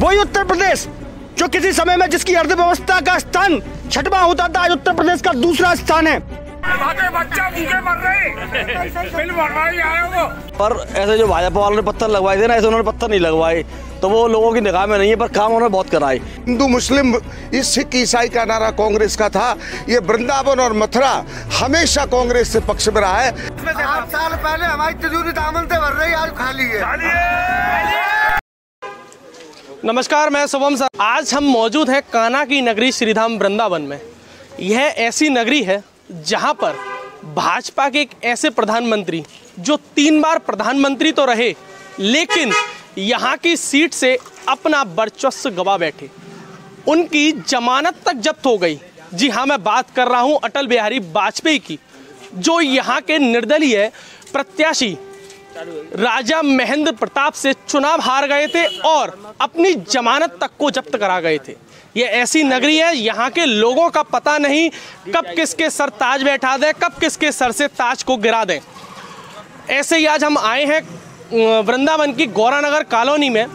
वही उत्तर प्रदेश जो किसी समय में जिसकी अर्थव्यवस्था का स्थान 6वां होता था, आज उत्तर प्रदेश का दूसरा स्थान है। बच्चा भूखे मर रहे, बिल भरवाई आया वो। पर ऐसे जो भाजपा वालों ने पत्थर लगवाए थे ना, ऐसे उन्होंने पत्थर नहीं लगवाए, तो वो लोगों की निगाह में नहीं है, पर काम उन्होंने बहुत कराए। हिंदू मुस्लिम सिख ईसाई का नारा कांग्रेस का था। ये वृंदावन और मथुरा हमेशा कांग्रेस से पक्ष में रहा है। 8 साल पहले हमारी तिजोरी दामन से भर रही, आज खाली है। नमस्कार, मैं शुभम सर। आज हम मौजूद हैं कान्हा की नगरी श्रीधाम वृंदावन में। यह ऐसी नगरी है जहां पर भाजपा के एक ऐसे प्रधानमंत्री जो 3 बार प्रधानमंत्री तो रहे, लेकिन यहां की सीट से अपना वर्चस्व गवा बैठे। उनकी जमानत तक जब्त हो गई। जी हाँ, मैं बात कर रहा हूं अटल बिहारी वाजपेयी की, जो यहां के निर्दलीय प्रत्याशी राजा महेंद्र प्रताप से चुनाव हार गए थे और अपनी जमानत तक को जब्त करा गए थे। ये ऐसी नगरी है, यहाँ के लोगों का पता नहीं कब किसके सर ताज बैठा दें, कब किसके सर से ताज को गिरा दें। ऐसे ही आज हम आए हैं वृंदावन की गौरानगर कॉलोनी में,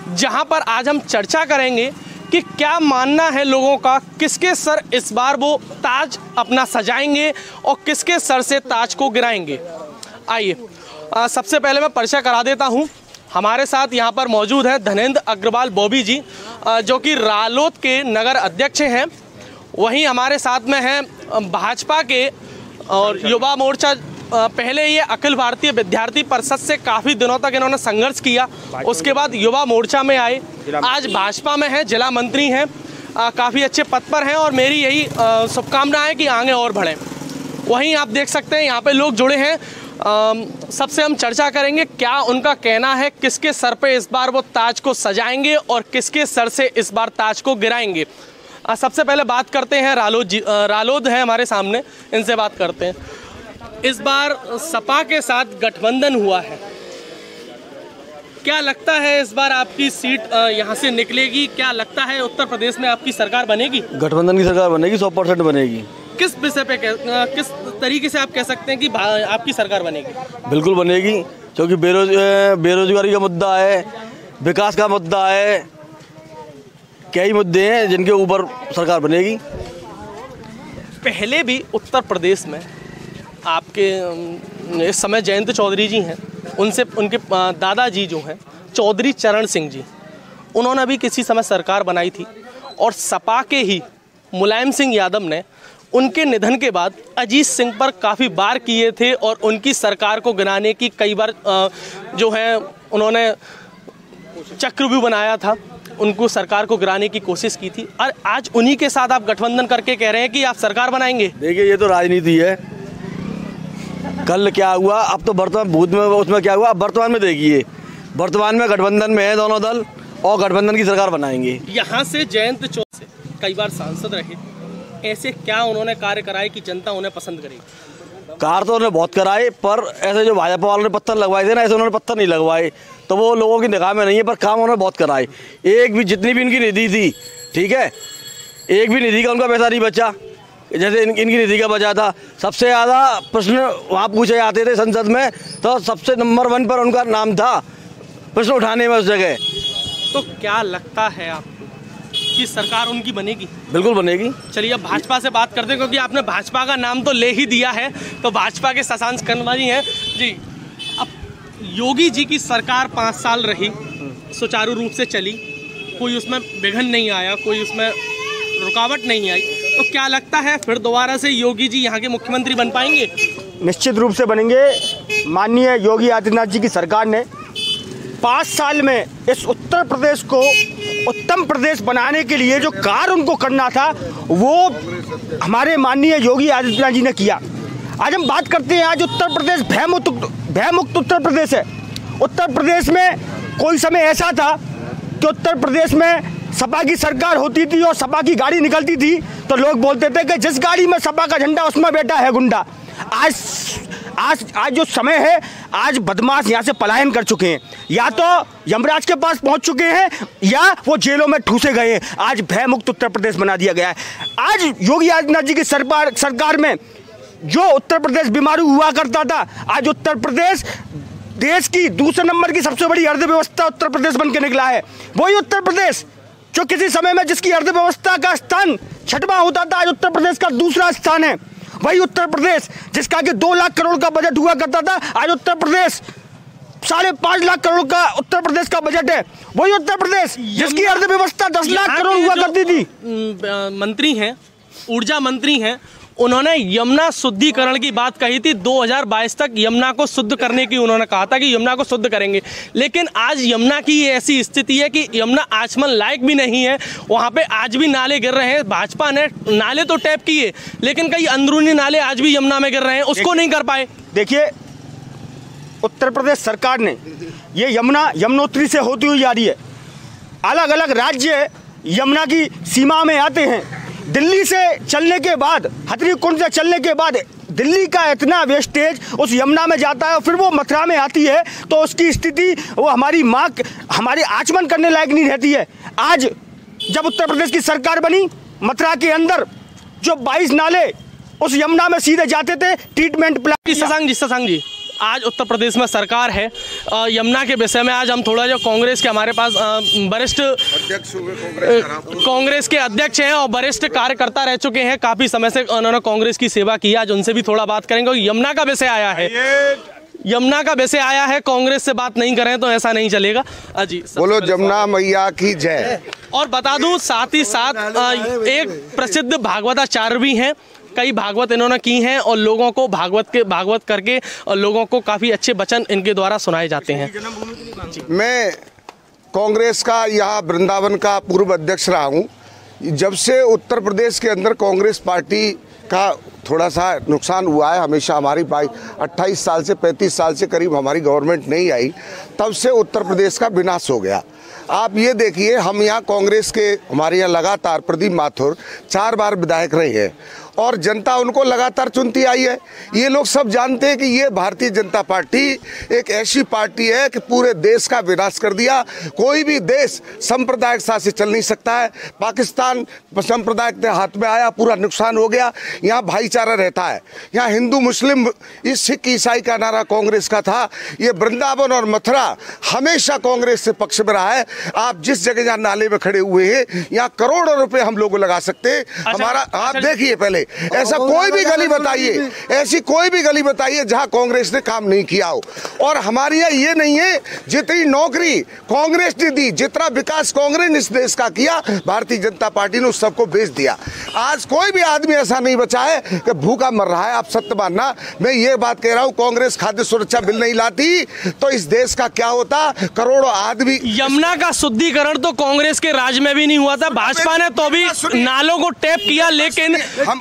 जहाँ पर आज हम चर्चा करेंगे कि क्या मानना है लोगों का, किसके सर इस बार वो ताज अपना सजाएंगे और किसके सर से ताज को गिराएंगे। आइए सबसे पहले मैं परिचय करा देता हूँ। हमारे साथ यहाँ पर मौजूद है धनेंद्र अग्रवाल बॉबी जी, जो कि रालोद के नगर अध्यक्ष हैं। वहीं हमारे साथ में हैं भाजपा के और युवा मोर्चा, पहले ये अखिल भारतीय विद्यार्थी परिषद से काफ़ी दिनों तक इन्होंने संघर्ष किया, उसके बाद युवा मोर्चा में आए, आज भाजपा में हैं, जिला मंत्री हैं, काफ़ी अच्छे पद पर हैं और मेरी यही शुभकामनाएँ कि आगे और बढ़ें। वहीं आप देख सकते हैं यहाँ पे लोग जुड़े हैं। सबसे हम चर्चा करेंगे क्या उनका कहना है, किसके सर पे इस बार वो ताज को सजाएंगे और किसके सर से इस बार ताज को गिराएंगे। सबसे पहले बात करते हैं रालोद है हमारे सामने, इनसे बात करते हैं। इस बार सपा के साथ गठबंधन हुआ है, क्या लगता है इस बार आपकी सीट यहाँ से निकलेगी? क्या लगता है उत्तर प्रदेश में आपकी सरकार बनेगी? गठबंधन की सरकार बनेगी, 100% बनेगी। किस विषय पे, किस तरीके से आप कह सकते हैं कि आपकी सरकार बनेगी? बिल्कुल बनेगी, क्योंकि बेरोजगारी का मुद्दा है, विकास का मुद्दा है, कई मुद्दे हैं जिनके ऊपर सरकार बनेगी। पहले भी उत्तर प्रदेश में आपके इस समय जयंत चौधरी जी हैं, उनसे उनके दादाजी जो हैं चौधरी चरण सिंह जी, उन्होंने भी किसी समय सरकार बनाई थी और सपा के ही मुलायम सिंह यादव ने उनके निधन के बाद अजीत सिंह पर काफ़ी बार किए थे और उनकी सरकार को गिराने की कई बार जो है उन्होंने चक्रव्यूह बनाया था, उनको सरकार को गिराने की कोशिश की थी। और आज उन्हीं के साथ आप गठबंधन करके कह रहे हैं कि आप सरकार बनाएंगे। देखिए, ये तो राजनीति है। कल क्या हुआ, अब तो वर्तमान भूत में उसमें क्या हुआ, अब वर्तमान में देखिए, वर्तमान में गठबंधन में है दोनों दल और गठबंधन की सरकार बनाएंगे। यहाँ से जयंत चौधरी कई बार सांसद रहे, ऐसे क्या उन्होंने कार्य कराए कि जनता उन्हें पसंद करेगी? कार्य तो उन्होंने बहुत कराए, पर ऐसे जो भाजपा वालों ने पत्थर लगवाए थे ना, ऐसे उन्होंने पत्थर नहीं लगवाए, तो वो लोगों की निगाह में नहीं है, पर काम उन्होंने बहुत कराए। एक भी जितनी भी इनकी निधि थी, ठीक है, एक भी निधि का उनका पैसा नहीं बचा, जैसे इनकी निधि का बचा था। सबसे ज़्यादा प्रश्न वहाँ पूछे जाते थे संसद में, तो सबसे नंबर 1 पर उनका नाम था प्रश्न उठाने में उस जगह। तो क्या लगता है आपको कि सरकार उनकी बनेगी? बिल्कुल बनेगी। चलिए अब भाजपा से बात करते हैं, क्योंकि आपने भाजपा का नाम तो ले ही दिया है, तो भाजपा के शशांक कन्वा जी हैं जी। अब योगी जी की सरकार 5 साल रही, सुचारू रूप से चली, कोई उसमें विघ्न नहीं आया, कोई उसमें रुकावट नहीं आई, तो क्या लगता है फिर दोबारा से योगी जी यहाँ के मुख्यमंत्री बन पाएंगे? निश्चित रूप से बनेंगे। माननीय योगी आदित्यनाथ जी की सरकार ने 5 साल में इस उत्तर प्रदेश को उत्तम प्रदेश बनाने के लिए जो कार्य उनको करना था, वो हमारे माननीय योगी आदित्यनाथ जी ने किया। आज हम बात करते हैं, आज उत्तर प्रदेश भयमुक्त उत्तर प्रदेश है। उत्तर प्रदेश में कोई समय ऐसा था कि उत्तर प्रदेश में सपा की सरकार होती थी और सपा की गाड़ी निकलती थी तो लोग बोलते थे कि जिस गाड़ी में सपा का झंडा उसमें बैठा है गुंडा। आज जो समय है, आज बदमाश यहाँ से पलायन कर चुके हैं, या तो यमराज के पास पहुँच चुके हैं या वो जेलों में ठूसे गए हैं। आज भयमुक्त उत्तर प्रदेश बना दिया गया है। आज योगी आदित्यनाथ जी की सरकार में जो उत्तर प्रदेश बीमारू हुआ करता था, आज उत्तर प्रदेश देश की दूसरे नंबर की सबसे बड़ी अर्थव्यवस्था उत्तर प्रदेश बन के निकला है। वही उत्तर प्रदेश जो किसी समय में जिसकी अर्थव्यवस्था का स्थान 6वां होता था, आज उत्तर प्रदेश का दूसरा स्थान है। वही उत्तर प्रदेश जिसका कि 2 लाख करोड़ का बजट हुआ करता था, आज उत्तर प्रदेश 5.5 लाख करोड़ का उत्तर प्रदेश का बजट है। वही उत्तर प्रदेश जिसकी अर्थव्यवस्था 10 लाख करोड़ हुआ करती थी। मंत्री हैं, ऊर्जा मंत्री हैं, उन्होंने यमुना शुद्धिकरण की बात कही थी। 2022 तक यमुना को शुद्ध करने की उन्होंने कहा था कि यमुना को शुद्ध करेंगे, लेकिन आज यमुना की ये ऐसी स्थिति है कि यमुना आचमन लायक भी नहीं है। वहाँ पे आज भी नाले गिर रहे हैं। भाजपा ने नाले तो टैप किए, लेकिन कई अंदरूनी नाले आज भी यमुना में गिर रहे हैं, उसको नहीं कर पाए। देखिए, उत्तर प्रदेश सरकार ने ये यमुनोत्री से होती हुई जा रही है। अलग अलग राज्य यमुना की सीमा में आते हैं। दिल्ली से चलने के बाद, हथनीकुंड से चलने के बाद दिल्ली का इतना वेस्टेज उस यमुना में जाता है और फिर वो मथुरा में आती है, तो उसकी स्थिति वो हमारी आचमन करने लायक नहीं रहती है। आज जब उत्तर प्रदेश की सरकार बनी, मथुरा के अंदर जो 22 नाले उस यमुना में सीधे जाते थे, ट्रीटमेंट प्लांट। शशांक जी, आज उत्तर प्रदेश में सरकार है। यमुना के विषय में आज हम थोड़ा, जो कांग्रेस के हमारे पास वरिष्ठ कांग्रेस के अध्यक्ष हैं और वरिष्ठ कार्यकर्ता रह चुके हैं, काफ़ी समय से उन्होंने कांग्रेस की सेवा की, आज उनसे भी थोड़ा बात करेंगे। यमुना का विषय आया है, यमुना का विषय आया है, कांग्रेस से बात नहीं करें तो ऐसा नहीं चलेगा। जी बोलो जमुना मैया की जय। और बता दूं, साथ ही साथ एक प्रसिद्ध भागवताचार्य भी हैं, कई भागवत इन्होंने की हैं और लोगों को भागवत करके और लोगों को काफ़ी अच्छे वचन इनके द्वारा सुनाए जाते हैं। मैं कांग्रेस का यहाँ वृंदावन का पूर्व अध्यक्ष रहा हूँ। जब से उत्तर प्रदेश के अंदर कांग्रेस पार्टी का थोड़ा सा नुकसान हुआ है, हमेशा हमारी 28 साल से 35 साल से करीब हमारी गवर्नमेंट नहीं आई, तब से उत्तर प्रदेश का विनाश हो गया। आप ये देखिए, हम यहाँ कांग्रेस के, हमारे यहाँ लगातार प्रदीप माथुर 4 बार विधायक रहे हैं और जनता उनको लगातार चुनती आई है। ये लोग सब जानते हैं कि ये भारतीय जनता पार्टी एक ऐसी पार्टी है कि पूरे देश का विनाश कर दिया। कोई भी देश सांप्रदायिक से चल नहीं सकता है। पाकिस्तान सांप्रदायिक के हाथ में आया, पूरा नुकसान हो गया। यहाँ भाईचारा रहता है। यहाँ हिंदू मुस्लिम, सिख ईसाई का नारा कांग्रेस का था। ये वृंदावन और मथुरा हमेशा कांग्रेस से पक्ष में रहा है। आप जिस जगह यहाँ नाले में खड़े हुए हैं, यहाँ करोड़ों रुपए हम लोग लगा सकते हैं। हमारा आप देखिए, पहले ऐसा कोई भी गली बताइए, ऐसी कोई भी गली बताइए जहां कांग्रेस ने काम नहीं किया हो। और हमारे यहाँ ये नहीं है, जितनी नौकरी कांग्रेस ने दी, जितना विकास कांग्रेस ने इस देश का किया, भारतीय जनता पार्टी ने उस सबको बेच दिया। आज कोई भी आदमी ऐसा नहीं बचा है कि भूखा मर रहा है। आप सत्य मानना, मैं ये बात कह रहा हूँ, कांग्रेस खाद्य सुरक्षा बिल नहीं लाती तो इस देश का क्या होता। करोड़ों आदमी। यमुना का शुद्धिकरण तो कांग्रेस के राज में भी नहीं हुआ था। भाजपा ने तो भी नालों को टैप किया, लेकिन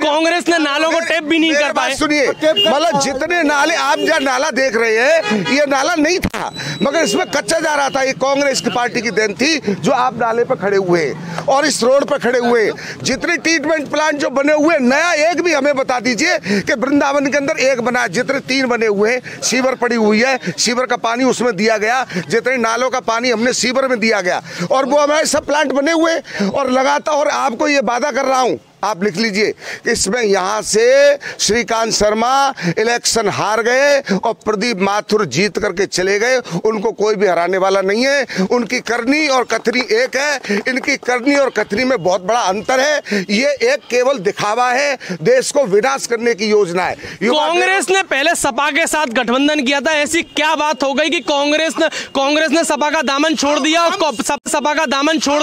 कांग्रेस ने नालों को टैप भी नहीं कर पाए। सुनिए, मतलब जितने नाले आप जहाँ नाला देख रहे हैं, ये नाला नहीं था, मगर इसमें कच्चा जा रहा था। ये कांग्रेस की पार्टी की देन थी जो आप नाले पर खड़े हुए और इस रोड पर खड़े हुए। जितने ट्रीटमेंट प्लांट जो बने हुए, नया एक भी हमें बता दीजिए कि वृंदावन के अंदर एक बना। जितने 3 बने हुए हैं, सीवर पड़ी हुई है, सीवर का पानी उसमें दिया गया। जितने नालों का पानी हमने सीवर में दिया गया, और वो हमारे सब प्लांट बने हुए और लगातार। और आपको ये वादा कर रहा हूं, आप लिख लीजिए कि इसमें यहाँ से श्रीकांत शर्मा इलेक्शन हार गए और प्रदीप माथुर जीत करके चले गए। उनको कोई भी हराने वाला नहीं है। उनकी करनी और कथनी एक है, इनकी करनी और कथनी में बहुत बड़ा अंतर है। ये एक केवल दिखावा है, देश को विनाश करने की योजना है। कांग्रेस ने पहले सपा के साथ गठबंधन किया था, ऐसी क्या बात हो गई कि कांग्रेस ने सपा का दामन छोड़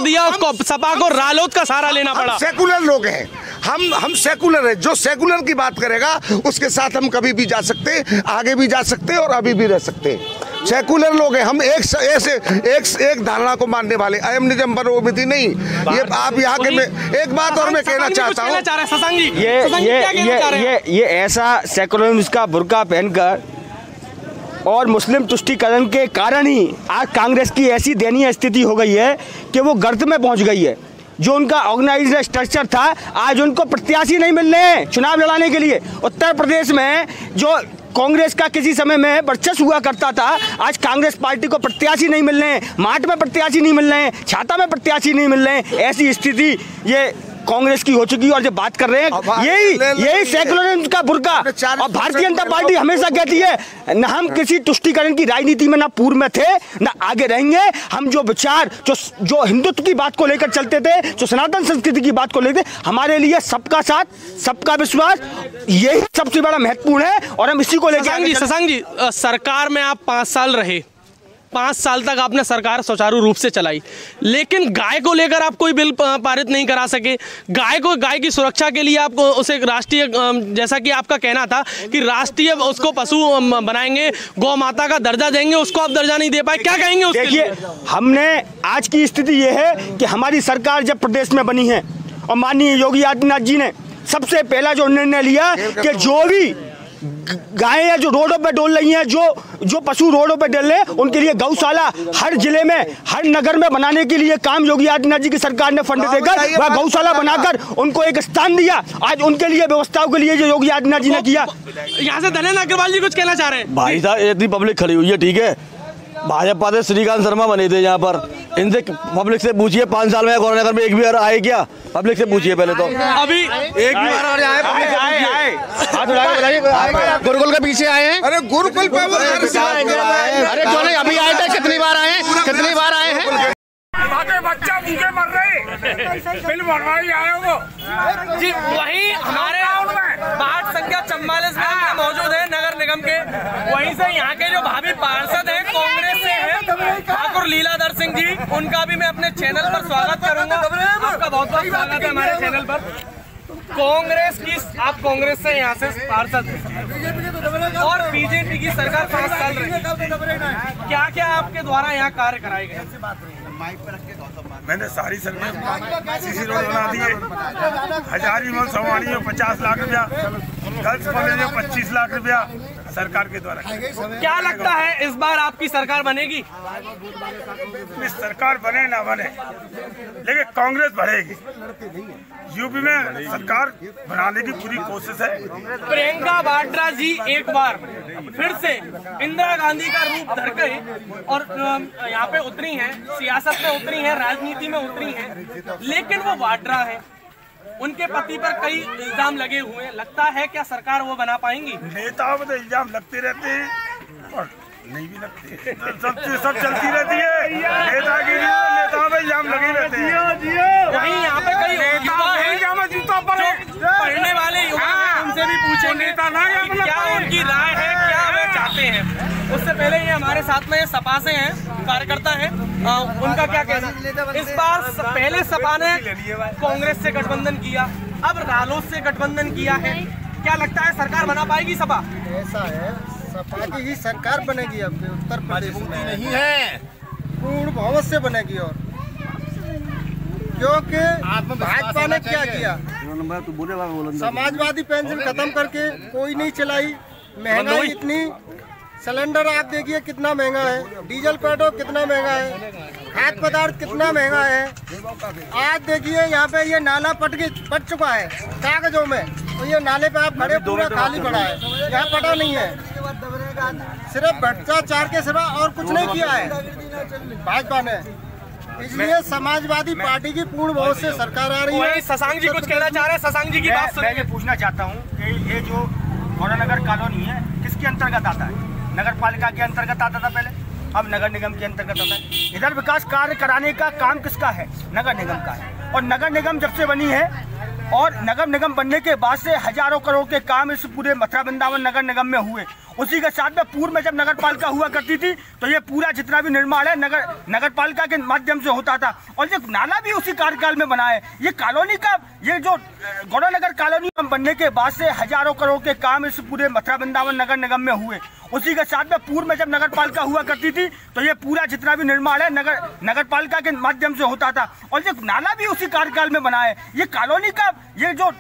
दिया और सपा को रालोद का सहारा लेना पड़ा। सेकुलर लोग हैं, हम सेकुलर है। जो सेकुलर की बात करेगा उसके साथ हम कभी भी जा सकते, आगे भी जा सकते और अभी भी रह सकते। सेकुलर लोग हैं हम, एक धारणा को मानने वाले। अयम निजम बनो नहीं। ये आप यहाँ के, मैं एक बात और मैं कहना चाहता हूँ, ये ऐसा सेकुलरिज्म का बुर्का पहनकर और मुस्लिम तुष्टीकरण के कारण ही आज कांग्रेस की ऐसी दयनीय स्थिति हो गई है कि वो गर्त में पहुंच गई है। जो उनका ऑर्गेनाइज्ड स्ट्रक्चर था, आज उनको प्रत्याशी नहीं मिल रहे हैं चुनाव लड़ाने के लिए। उत्तर प्रदेश में जो कांग्रेस का किसी समय में वर्चस्व हुआ करता था, आज कांग्रेस पार्टी को प्रत्याशी नहीं मिल रहे हैं, माठ में प्रत्याशी नहीं मिल रहे हैं, छाता में प्रत्याशी नहीं मिल रहे हैं। ऐसी स्थिति ये कांग्रेस की हो चुकी है। और जब बात कर रहे हैं यही सेकुलरिज्म का बुर्का, और भारतीय जनता पार्टी हमेशा कहती है न हम किसी तुष्टीकरण की राजनीति में ना पूर्व में थे ना आगे रहेंगे। हम जो विचार जो हिंदुत्व की बात को लेकर चलते थे, जो सनातन संस्कृति की बात को लेकर, हमारे लिए सबका साथ सबका विश्वास यही सबसे बड़ा महत्वपूर्ण है। और हम इसी को लेकर शशांक जी, सरकार में आप 5 साल रहे, 5 साल तक आपने सरकार सुचारू रूप से चलाई, लेकिन गाय को लेकर आप कोई बिल पारित नहीं करा सके। गाय की सुरक्षा के लिए आपको उसे राष्ट्रीय, जैसा कि आपका कहना था कि राष्ट्रीय उसको पशु बनाएंगे, गौ माता का दर्जा देंगे, उसको आप दर्जा नहीं दे पाए, क्या कहेंगे उसके लिए? देखिए, हमने आज की स्थिति ये है कि हमारी सरकार जब प्रदेश में बनी है और माननीय योगी आदित्यनाथ जी ने सबसे पहला जो निर्णय लिया कि जो भी गायें जो रोडों पे डोल रही हैं, जो पशु रोडों पे डोल रहे हैं, उनके लिए गौशाला हर जिले में, हर नगर में बनाने के लिए काम योगी आदित्यनाथ जी की सरकार ने फंड देकर वह गौशाला बनाकर उनको एक स्थान दिया। आज उनके लिए व्यवस्थाओं के लिए जो योगी आदित्यनाथ जी ने किया। यहाँ से धनेन्द्र अग्रवाल जी कुछ कहना चाह रहे हैं। भाई साहब, इतनी पब्लिक खड़ी हुई है, ठीक है, भाजपा से श्रीकांत शर्मा बने थे यहाँ पर, इनसे पब्लिक से पूछिए 5 साल में गौरनगर में एक भी बार आए क्या? पब्लिक से पूछिए पहले तो, अभी एक भी बार आए? पब्लिक से बताइए, गुरुकुल के पीछे आए हैं? अरे गुरुकुल पे अरे क्यों नहीं, अभी आए थे, कितनी बार आए हैं? बच्चा भूखे मर रहे, बिल भरवाई आए वो जी। वहीं हमारे वार्ड संख्या 44 में मौजूद है नगर निगम के, वहीं से यहाँ के जो भावी पार्षद हैं कांग्रेस से हैं ठाकुर लीलाधर सिंह जी, उनका भी मैं अपने चैनल पर स्वागत करूंगा। आपका बहुत बहुत स्वागत है हमारे चैनल पर। कांग्रेस की, आप कांग्रेस से यहाँ से पार्षद और बीजेपी की सरकार 5 साल रही, क्या क्या आपके द्वारा यहाँ कार्य कराए गए? मैंने सारी सड़कें सीसी रोड बना दिए, हजारी मल सवारी में 50 लाख रुपया, गर्ल्स कॉलेज में 25 लाख रुपया सरकार के द्वारा। क्या लगता है इस बार आपकी सरकार बनेगी? इस सरकार बने ना बने, लेकिन कांग्रेस बढ़ेगी। यूपी में सरकार बनाने की पूरी कोशिश है। प्रियंका वाड्रा जी एक बार फिर से इंदिरा गांधी का रूप धर गए और यहाँ पे उतरी हैं, सियासत में उतरी हैं, राजनीति में उतरी हैं, लेकिन वो वाड्रा है, उनके पति पर कई इल्जाम लगे हुए हैं। लगता है क्या सरकार वो बना पाएंगी? नेताओं में तो इल्जाम लगते रहते हैं और नहीं भी लगते, सब चलती रहती है। नेतागिरी में नेताओं में इल्जाम लगे रहते हैं। वहीं यहाँ पे कई युवा हैं पढ़ने वाले युवा हैं, उनसे भी पूछेंगे कि क्या उनकी राय है, क्या वे चाहते हैं। उससे पहले ये हमारे साथ में सपा से हैं, कार्यकर्ता हैं, उनका क्या कहना? इस बार पहले सपा ने कांग्रेस से गठबंधन किया, अब रालोद से गठबंधन किया है, क्या लगता है सरकार बना पाएगी सपा? ऐसा है, सपा की ही सरकार बनेगी अब उत्तर प्रदेश में, नहीं है पूर्ण बहुमत से बनेगी। और क्योंकि भाजपा ने क्या किया, समाजवादी पेंशन खत्म करके कोई नहीं चलाई, महंगाई इतनी, सिलेंडर आप देखिए कितना महंगा है, डीजल पेट्रोल कितना महंगा है, खाद्य पदार्थ कितना महंगा है। आज देखिए यहाँ पे ये नाला पट चुका है कागजों में, तो ये नाले पे आप खड़े पूरा खाली पड़ा है, यहाँ पटा नहीं है, सिर्फ भ्रष्टाचार के सिवा और कुछ नहीं किया है भाजपा ने। इसलिए समाजवादी पार्टी की पूर्ण बहुत से सरकार आ रही है। शशांक जी कुछ कहना चाह रहे हैं, शशांक जी की बात सुनिए। मैं पूछना चाहता हूँ कि ये जो गौरनगर कॉलोनी है किसके अंतर्गत आता है? नगर पालिका के अंतर्गत आता था पहले, अब नगर निगम के अंतर्गत आता है। इधर विकास कार्य कराने का काम किसका है? नगर निगम का है। और नगर निगम जब से बनी है और नगर निगम बनने के बाद से हजारों करोड़ के काम इस पूरे मथुरा वृंदावन नगर निगम में हुए। उसी के साथ में पूर्व में जब नगर पालिका हुआ करती थी तो ये पूरा जितना भी निर्माण है नगर पालिका के माध्यम से होता था, और ये नाला भी उसी कार्यकाल में बना है। ये कॉलोनी का, ये जो गौरनगर कॉलोनी बनने के बाद से हजारों करोड़ के काम इस पूरे मथुरा वृंदावन नगर निगम में हुए। उसी के साथ में पूर्व में जब नगर पालिका हुआ करती थी तो ये पूरा जितना भी निर्माण है नगर पालिका के माध्यम से होता था, और ये नाला भी उसी कार्यकाल में बना है। ये कॉलोनी का, ये जो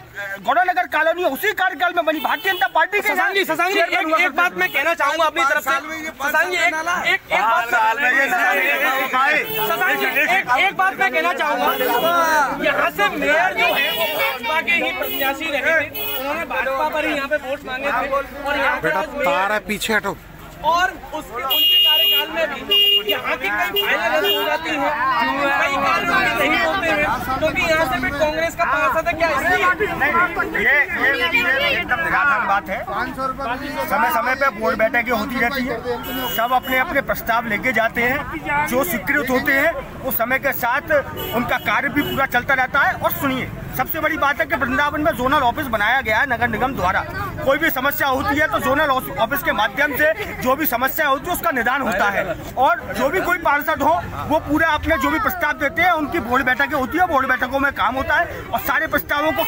गौरनगर कॉलोनी है उसी कार्यकाल में बनी। भारतीय जनता पार्टी के शशांक जी एक बात मैं कहना चाहूंगा अपनी तरफ से। शशांक जी एक बात मैं कहना चाहूंगा, यहाँ से मेयर जो है वो भाजपा के ही प्रत्याशी रहे थे, उन्होंने भाजपा पर ही यहाँ पे वोट मांगे थे, और यहाँ पे पीछे हटो, और उनके कार्यकर्ता काल में भी यहाँ की कई फाइलें रद्द हो जाती हैं, कई कार्य नहीं होते हैं, क्योंकि यहाँ से भी कांग्रेस का पार्षद है क्या ये एकदम निराधार बात है। समय समय पे बोर्ड बैठकें होती रहती है, सब अपने अपने प्रस्ताव लेके जाते हैं, जो स्वीकृत होते हैं वो समय के साथ उनका कार्य भी पूरा चलता रहता है। और सुनिए, सबसे बड़ी बात है कि वृंदावन में जोनल ऑफिस बनाया गया है नगर निगम द्वारा। कोई भी समस्या होती है तो जोनल ऑफिस के माध्यम से जो भी समस्या होती है उसका निदान होता है, और जो भी कोई पार्षद हो वो पूरा अपने जो भी प्रस्ताव देते हैं उनकी बोर्ड बैठकें होती है, बोर्ड बैठकों में काम होता है और सारे प्रस्तावों को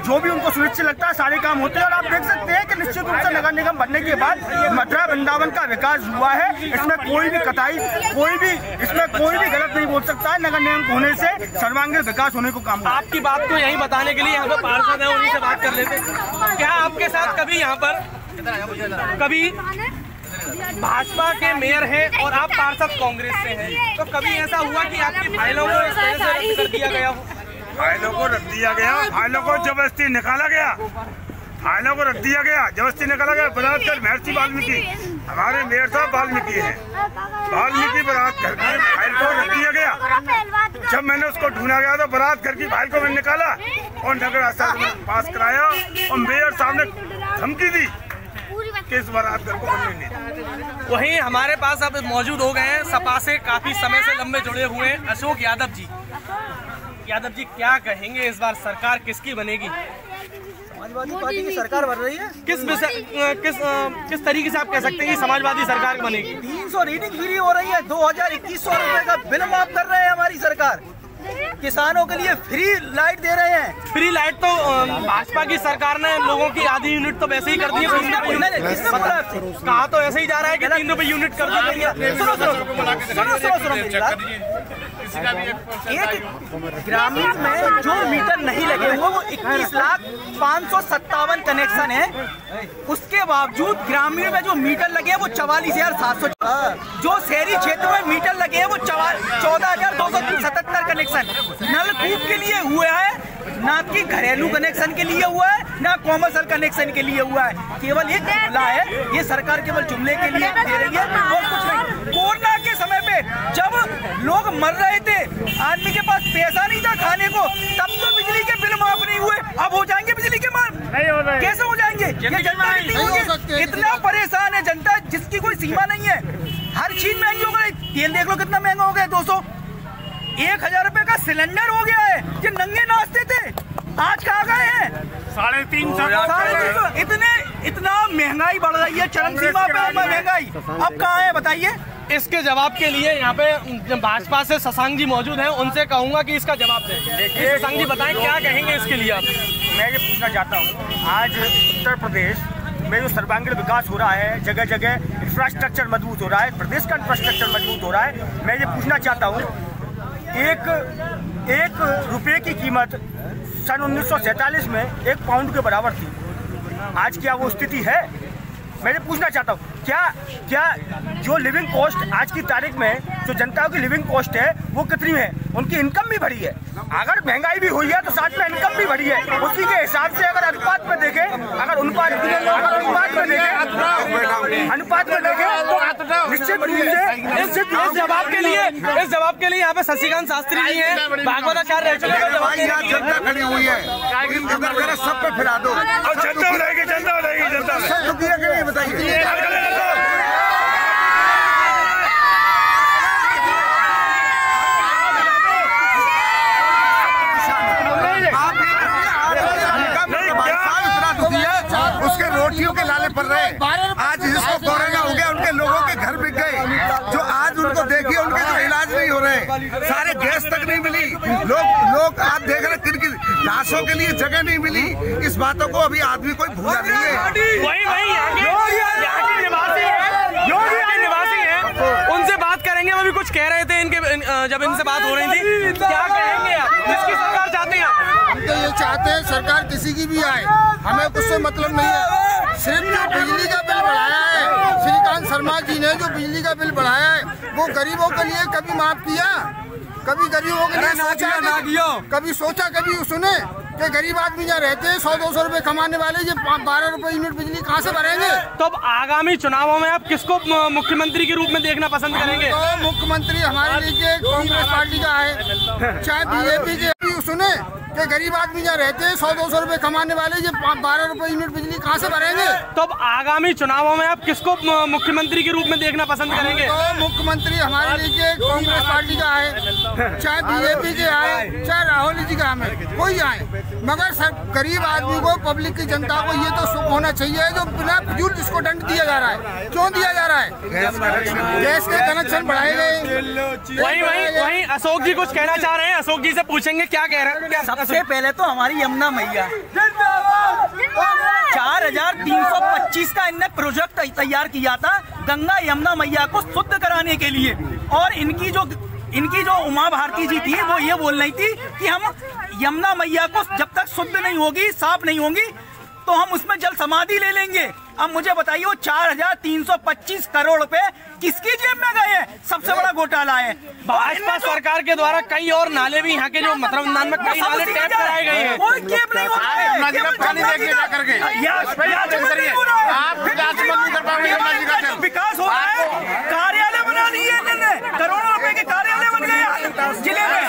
जो भी उनको सुनिश्चित लगता है सारे काम होते हैं। और आप देख सकते हैं कि निश्चित रूप से नगर निगम बनने के बाद मथुरा वृंदावन का विकास हुआ है। इसमें कोई भी कताई, इसमें कोई भी गलत नहीं बोल सकता है। नगर निगम होने से सर्वांगीण विकास होने को काम हुआ। आपकी बात को यही बताने के लिए यहाँ पर पार्षद है, उन्हीं से बात कर लेते। क्या आपके साथ कभी यहाँ पर कभी भाजपा के मेयर हैं और आप पार्षद कांग्रेस से हैं, तो कभी ऐसा हुआ कि आपकी फाइलों को इस तरह से रद्द कर दिया गया हो? फाइलों को रख दिया गया, फाइलों को जबरदस्ती निकाला गया, फाइलों को रख दिया गया, जबरदस्ती निकाला गया। बलात्कार महर्षि वाल्मीकि, हमारे मेयर साहब वाल्मीकि हैं, वाल्मीकि बलात्कार की फाइल को रख दिया गया। जब मैंने उसको ढूंढा गया तो बलात्कार की फाइल को मैंने निकाला और नगर आचार्य में पास कराया और मेयर साहब ने धमकी दी कि इस बलात्कार को बनने नहीं। वहीं हमारे पास अब मौजूद हो गए हैं सपा से काफी समय से लंबे जुड़े हुए हैं अशोक यादव जी। यादव जी, क्या कहेंगे इस बार सरकार किसकी बनेगी? समाजवादी पार्टी की सरकार बन रही है। किस तरीके से आप कह सकते हैं कि समाजवादी सरकार बनेगी? 300 रीडिंग फ्री हो रही है, 2100 रुपए का बिल माफ कर रहे हैं हमारी सरकार। किसानों के लिए फ्री लाइट दे रहे हैं। फ्री लाइट तो भाजपा की सरकार ने लोगों की आधी यूनिट तो वैसे ही कर दी है। कहा तो ऐसे ही जा रहा है कि 3 रुपए यूनिट कर देंगे। एक ग्रामीण में जो मीटर नहीं लगे हुए वो 21,557 कनेक्शन है, उसके बावजूद ग्रामीण में जो मीटर लगे हैं वो 44,700, जो शहरी क्षेत्र में मीटर लगे हैं वो 14,277 कनेक्शन नलकूप के लिए हुआ है, ना कि घरेलू कनेक्शन के लिए हुआ है, ना कॉमर्शियल कनेक्शन के लिए हुआ है। केवल एक जुमला है, ये सरकार केवल जुमले के लिए दे रही है और कुछ नहीं। कोरोना के समय पे जब लोग मर रहे थे, आदमी के पास पैसा नहीं था खाने को, तब तो बिजली के बिल माफ नहीं हुए। अब हो जाएंगे बिजली के माफ? नहीं हो रहे। कैसे हो जाएंगे? ये जनता इतना परेशान है, जनता जिसकी कोई सीमा नहीं है। हर चीज महंगी हो गई। तेल देख लो कितना महंगा हो गया, 1,000 रुपए का सिलेंडर हो गया है। ये नंगे नाचते थे, आज कहाँ गए हैं? 350। इतना महंगाई बढ़ रही है, चरम सीमा पे महंगाई। अब कहाँ है बताइए? इसके जवाब के लिए यहाँ पे भाजपा से शशांक जी मौजूद हैं, उनसे कहूँगा कि इसका जवाब दें। देखिए शशांक जी, बताएं क्या कहेंगे इसके लिए आप? मैं ये पूछना चाहता हूँ, आज उत्तर प्रदेश में जो सर्वांगीण विकास हो रहा है, जगह जगह इंफ्रास्ट्रक्चर मजबूत हो रहा है, प्रदेश का इंफ्रास्ट्रक्चर मजबूत हो रहा है। मैं ये पूछना चाहता हूँ, एक रुपये की कीमत सन 1947 में 1 पाउंड के बराबर थी। आज क्या वो स्थिति है? मैं ये पूछना चाहता हूँ, क्या जो लिविंग कॉस्ट आज की तारीख में जो जनता की लिविंग कॉस्ट है वो कितनी है? उनकी इनकम भी बढ़ी है। अगर महंगाई भी हुई है तो साथ में इनकम भी बढ़ी है। उसी के हिसाब से अगर अनुपात में देखें, तो निश्चित रूप से इस जवाब के लिए यहाँ पे शशिकांत शास्त्री जी हैं, भागवताचार्य रह चुके हैं। जनता खड़ी हुई है, सब पे फिरा दो। जनता उड़ेगी, जनता उड़ेगी, जनता बताइए। उसके रोटियों के लाले पड़ रहे। आज जिसको कोरोना हो गया उनके लोगों के घर बिक गए, जो आज उनको देखिए उनके तो इलाज नहीं हो रहे, सारे गैस तक नहीं मिली। लोग आप देख रहे किन किन लाशों के लिए जगह नहीं मिली। इस बातों को अभी आदमी कोई भूला नहीं है। उनसे बात करेंगे, वो भी कुछ कह रहे थे इनके जब इनसे बात हो रही थी। क्या कहेंगे आप? किसकी सरकार चाहते हैं आप? हम तो ये चाहते हैं सरकार किसी की भी आए, हमें कुछ से मतलब नहीं है। सिर्फ जो बिजली का बिल बढ़ाया है श्रीकांत शर्मा जी ने, जो बिजली का बिल बढ़ाया है वो गरीबों के लिए कभी माफ किया? कभी गरीबों के लिए सोचा, कभी सोचा, कभी सुने? कि गरीब आदमी यहाँ रहते हैं 100-200 रुपए कमाने वाले ये 12 रुपए यूनिट बिजली कहाँ से भरेंगे? तो अब आगामी चुनावों में आप किसको मुख्यमंत्री के रूप में देखना पसंद करेंगे? तो मुख्यमंत्री हमारे लिए कांग्रेस पार्टी का है, चाहे बीजेपी के। सुने कि गरीब आदमी यहाँ रहते हैं 100-200 रुपए कमाने वाले ये 12 रुपए यूनिट बिजली कहाँ से भरेंगे? तो अब आगामी चुनावों में आप किसको मुख्यमंत्री के रूप में देखना पसंद करेंगे? तो मुख्यमंत्री हमारे लिए कांग्रेस पार्टी का है, चाहे बीजेपी के आए, चाहे राहुल जी का हमें कोई आए, मगर सब गरीब आदमी को, पब्लिक की जनता को ये तो सुख होना चाहिए जो बिना फिजूल जिसको दंड दिया जा रहा है। क्यों दिया जा रहा है? गैस के कनेक्शन बढ़ाए गए। वही अशोक जी कुछ कहना चाह रहे हैं, अशोक जी से पूछेंगे क्या कह रहे हैं। सबसे पहले तो हमारी यमुना मैया 4325 का इनने प्रोजेक्ट तैयार किया था गंगा यमुना मैया को शुद्ध कराने के लिए, और इनकी जो उमा भारती जी थी वो ये बोल रही थी कि हम यमुना मैया को जब तक शुद्ध नहीं होगी, साफ नहीं होगी, तो हम उसमें जल समाधि ले लेंगे। अब मुझे बताइए वो 4325 करोड़ रुपए किसकी जेब में गए हैं? सबसे बड़ा घोटाला है। भाजपा सरकार के द्वारा कई और नाले भी यहाँ के जो मथुरा में कई नाले टैप कराए गए हैं। कोई केप नहीं होता है, विकास हो रहा है, कार्यालय बना लिए इन्होंने, करोड़ों रुपए के कार्यालय बन गए जिले में,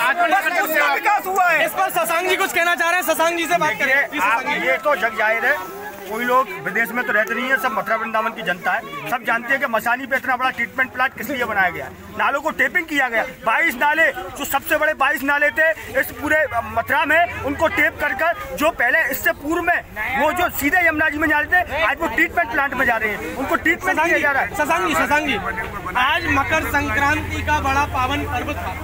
उसका विकास हुआ है। इस पर शशांक जी कुछ कहना चाह रहे हैं, शशांक जी से बात करें। ये तो जग जाहिर है, कोई लोग विदेश में तो रहते नहीं है, सब मथुरा वृंदावन की जनता है, सब जानते हैं कि मसानी पे इतना बड़ा ट्रीटमेंट प्लांट किस लिए बनाया गया। नालों को टेपिंग किया गया, 22 नाले, जो सबसे बड़े 22 नाले थे इस पूरे मथुरा में, उनको टेप कर जो पहले इससे पूर्व में वो जो सीधे यमुना जी में जा रहे थे, आज वो ट्रीटमेंट प्लांट में जा रहे हैं, उनको ट्रीटमेंट किया जा रहा है। शशांक जी, आज मकर संक्रांति का बड़ा पावन पर्व था,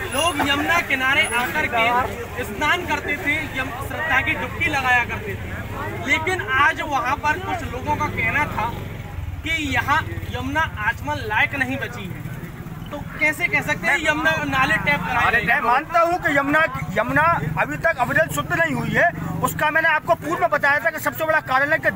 लोग यमुना किनारे आकर के स्नान करते थे, श्रद्धा की डुबकी लगाया करते थे, लेकिन आज वहां पर कुछ लोगों का कहना था कि यहाँ यमुना आचमन लायक नहीं बची है। तो कैसे कह सकते हैं यमुना नाले टैप कराए? मैं मानता हूँ कि यमुना अभी तक अविरल शुद्ध नहीं हुई है। उसका मैंने आपको पूर्व में बताया था कि सबसे बड़ा कारण है कि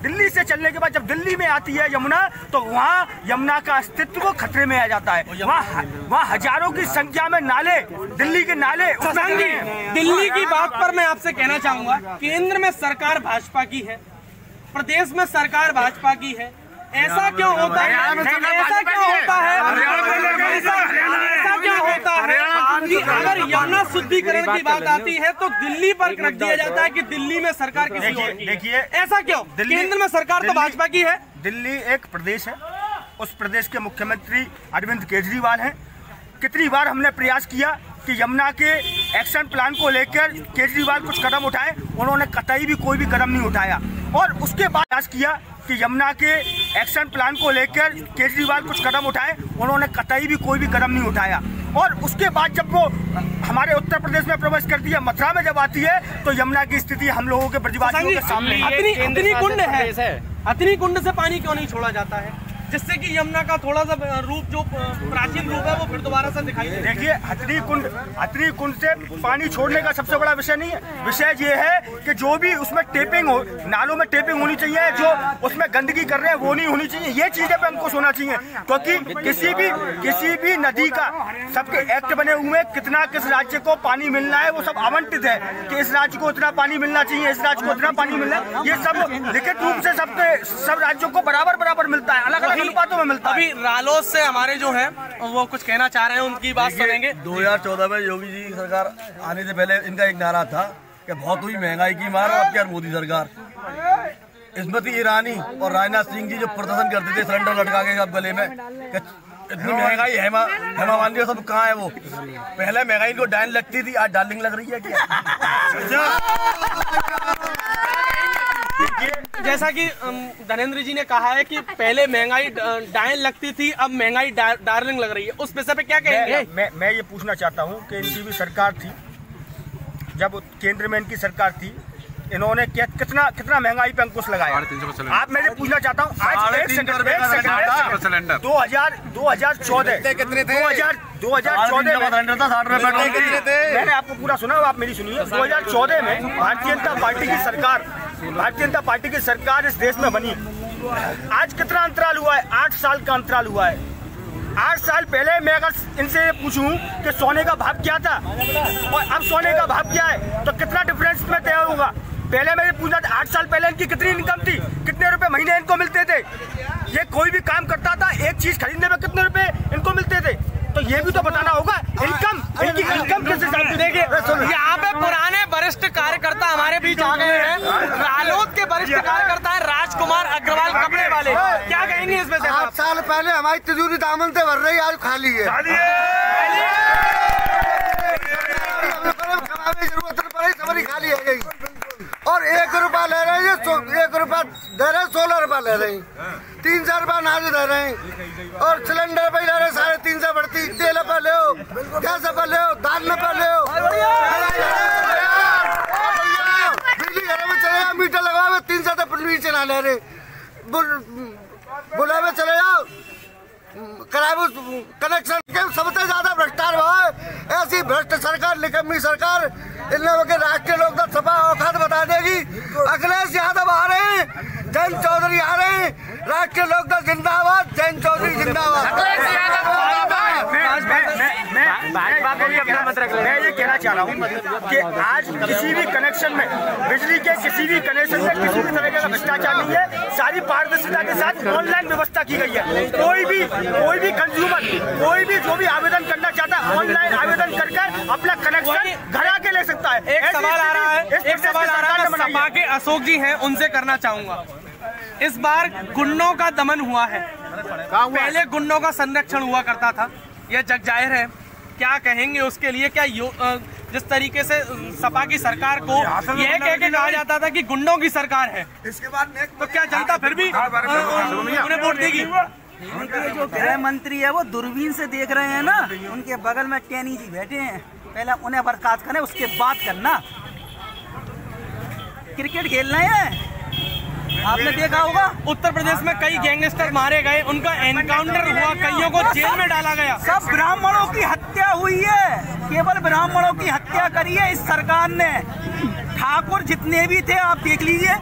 दिल्ली से चलने के बाद जब दिल्ली में आती है यमुना, तो वहाँ यमुना का अस्तित्व खतरे में आ जाता है। वहाँ हजारों की संख्या में नाले, दिल्ली के नाले। दिल्ली की बात पर मैं आपसे कहना चाहूंगा, केंद्र में सरकार भाजपा की है, प्रदेश में सरकार भाजपा की है, ऐसा क्यों होता है? ऐसा क्यों होता है कि अगर यमुना शुद्धिकरण की बात आती है तो दिल्ली पर रख दिया जाता है कि दिल्ली में सरकार किसी और की है? देखिए, ऐसा क्यों? केंद्र में सरकार तो भाजपा की है। दिल्ली एक प्रदेश है, उस प्रदेश के मुख्यमंत्री अरविंद केजरीवाल हैं। कितनी बार हमने प्रयास किया कि यमुना के एक्शन प्लान को लेकर केजरीवाल कुछ कदम उठाए, उन्होंने कतई भी कोई भी कदम नहीं उठाया। और उसके बाद प्रयास किया कि यमुना के एक्शन प्लान को लेकर केजरीवाल कुछ कदम उठाए, उन्होंने कतई भी कोई भी कदम नहीं उठाया। और उसके बाद जब वो हमारे उत्तर प्रदेश में प्रवेश करती है, मथुरा में जब आती है, तो यमुना की स्थिति हम लोगों के प्रतिवादियों के सामने अतनी कुंड है, अतनी कुंड से पानी क्यों नहीं छोड़ा जाता है, जिससे कि यमुना का थोड़ा सा रूप जो प्राचीन रूप है वो फिर दोबारा से दिखाई दे? देखिए, हथनी कुंड से पानी छोड़ने का सबसे बड़ा विषय नहीं है। विषय ये है कि जो भी उसमें टेपिंग हो, नालों में टेपिंग होनी चाहिए, जो उसमें गंदगी कर रहे हैं वो नहीं होनी चाहिए। ये चीजें पे हमको सोना चाहिए, क्योंकि किसी भी नदी का सबके एक्ट बने हुए, कितना किस राज्य को पानी मिलना है वो सब आवंटित है कि इस राज्य को इतना पानी मिलना चाहिए, इस राज्य को इतना पानी मिलना है। ये सब लिखित रूप से सब राज्यों को बराबर मिलता है, अलग अलग अनुपातों में मिलता है। अभी रालोद से हमारे जो है वो कुछ कहना चाह रहे हैं, उनकी बात सुनेंगे। 2014 में योगी जी सरकार आने से पहले इनका एक नारा था कि बहुत हुई महंगाई की मार, और क्या मोदी सरकार, स्मृति ईरानी और राजनाथ सिंह जी जो प्रदर्शन करते थे सिलेंडर लटका के सब गले में, इतनी महंगाई हेमा मालिनी सब कहाँ है? वो पहले महंगाई को डाइन लगती थी, आज डार्लिंग लग रही है क्या? जैसा कि धनेंद्र जी ने कहा है कि पहले महंगाई डाइन लगती थी, अब महंगाई डार्लिंग लग रही है, उस विषय पे क्या कहेंगे? मैं ये पूछना चाहता हूँ कि इनकी भी सरकार थी, जब केंद्र में इनकी सरकार थी, इन्होंने कितना महंगाई पे अंकुश लगाया? आप मैं पूछना चाहता हूँ, आज 2014 मैंने आपको पूरा सुना, आप मेरी सुनिए। 2014 में भारतीय जनता पार्टी की सरकार इस देश में बनी। आज कितना अंतराल हुआ है? 8 साल का अंतराल हुआ है। 8 साल पहले मैं अगर इनसे पूछूं कि सोने का भाव क्या था और अब सोने का भाव क्या है तो कितना डिफरेंस में तय होगा। पहले मैं ये पूछा था 8 साल पहले इनकी कितनी इनकम थी, कितने रुपए महीने इनको मिलते थे, ये कोई भी काम करता था एक चीज खरीदने में कितने रुपए इनको मिलते थे, तो ये भी तो बताना होगा। इनकम इनकी इनकम किस हिसाब से। देखिए यहाँ पे पुराने वरिष्ठ कार्यकर्ता हमारे बीच आ गए हैं। रालोद के वरिष्ठ कार्यकर्ता है राजकुमार अग्रवाल कपड़े वाले, क्या कहेंगे इसमें से? 8 साल पहले हमारी तिजोरी दामन से भर रही, आज खाली है। खाली है गई और 1 रुपया ले रहे हैं, 1 रुपया दे रहे हैं, 16 रुपया ले रहे हैं, 300 रुपया नाज दे रहे हैं और सिलेंडर पे ले रहे 350 बढ़ती, तेल पे ले, गैस पे ले, दाल पे ले, बिजली घर में चले जाओ, मीटर लगा हुए 300 से बिजली चला ले रहे, बुला में चले जाओ कनेक्शन के सबसे ज्यादा भ्रष्टाचार हुआ है। ऐसी भ्रष्ट सरकार, निकम्मी सरकार, इन लोगों के राष्ट्रीय लोकदल सभा औकात बता देगी। अखिलेश यादव आ रहे हैं, जयंत चौधरी आ रहे हैं, राष्ट्रीय लोकदल जिंदाबाद, जयंत चौधरी जिंदाबाद। मैं ये कहना चाह रहा हूँ कि आज किसी भी कनेक्शन में, बिजली के किसी भी कनेक्शन में किसी भी तरह का भ्रष्टाचार नहीं है। सारी पारदर्शिता के साथ ऑनलाइन व्यवस्था की गई है। कोई भी कंज्यूमर, कोई भी जो भी आवेदन करना चाहता है ऑनलाइन आवेदन कर अपना कनेक्शन घर आके ले सकता है। एक सवाल आ रहा है, सपा के अशोक जी हैं, उनसे करना चाहूंगा। इस बार गुंडों का दमन हुआ है, पहले गुंडों का संरक्षण हुआ करता था, यह जग जाहिर है। क्या कहेंगे उसके लिए? क्या जिस तरीके से सपा की सरकार को यह कह के कहा जाता था कि गुंडों की सरकार है, इसके बाद तो क्या जनता फिर भी उन्हें वोट देगी? उनके जो गृह मंत्री है वो दूरबीन से देख रहे हैं ना, उनके बगल में टैनी जी बैठे हैं, पहले उन्हें बर्खास्त करें उसके बाद करना। क्रिकेट खेल रहे हैं, आपने देखा होगा उत्तर प्रदेश में कई गैंगस्टर मारे गए, उनका एनकाउंटर हुआ, कईयों को जेल में डाला गया। सब ब्राह्मणों की हत्या हुई है, केवल ब्राह्मणों की हत्या करी है इस सरकार ने। ठाकुर जितने भी थे आप देख लीजिए,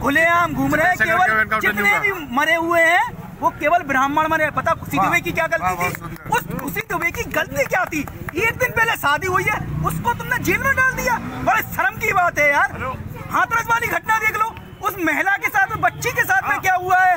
खुलेआम घूम रहे हैं, केवल जितने भी मरे हुए हैं वो केवल ब्राह्मण मरे। पता खुशी दुबे की क्या गलती थी? उस खुशी दुबे की गलती क्या थी? एक दिन पहले शादी हुई है, उसको तुमने जेल में डाल दिया। बड़े शर्म की बात है यार। हाथरस वाली घटना देख लो, उस महिला के साथ, बच्ची के साथ में क्या हुआ है?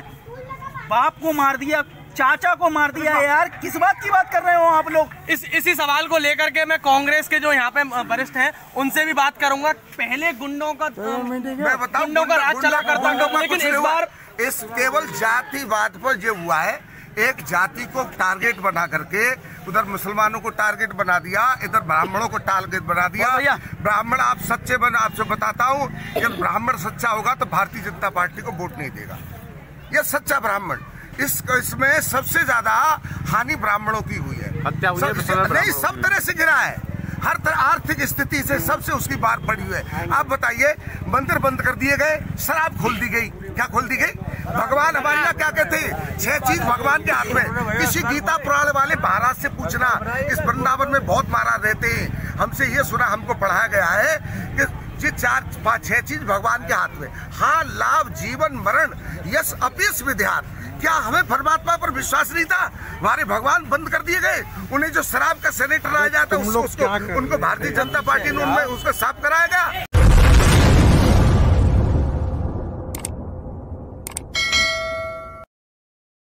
बाप को मार दिया, चाचा को मार दिया। यार किस बात की बात कर रहे हो आप लोग? इसी सवाल को लेकर के मैं कांग्रेस के जो यहाँ पे वरिष्ठ हैं उनसे भी बात करूंगा। पहले गुंडों का राज चला करता था, लेकिन इस बार इस केवल जातिवाद पर जो हुआ है, एक जाति को टारगेट बना करके उधर मुसलमानों को टारगेट बना दिया, इधर ब्राह्मणों को टारगेट बना दिया। ब्राह्मण आप सच्चे बन, आपसे बताता हूँ, जब ब्राह्मण सच्चा होगा तो भारतीय जनता पार्टी को वोट नहीं देगा। ये सच्चा ब्राह्मण, इसमें सबसे ज्यादा हानि ब्राह्मणों की हुई है। नहीं, सब तरह से गिरा है, हर तरह आर्थिक स्थिति से सबसे उसकी बात पड़ी हुई है। आप बताइए, मंदिर बंद कर दिए गए, शराब खोल दी गई, क्या खोल दी गई? भगवान हमारे यहाँ क्या कहते हैं? 6 चीज भगवान के हाथ में। किसी गीता पुराण वाले महाराज से पूछना, इस वृंदावन में बहुत महाराज रहते हैं, हमसे ये सुना, हमको पढ़ाया गया है कि 4-5-6 चीज भगवान के हाथ में। हाँ, लाभ, जीवन, मरण, यश, अपयश, विद्यार्थ। क्या हमें परमात्मा पर विश्वास नहीं था? हमारे भगवान बंद कर दिए गए। उन्हें जो शराब का सेनेटर आया जाता है उनको भारतीय जनता पार्टी ने उसको साफ कराया गया।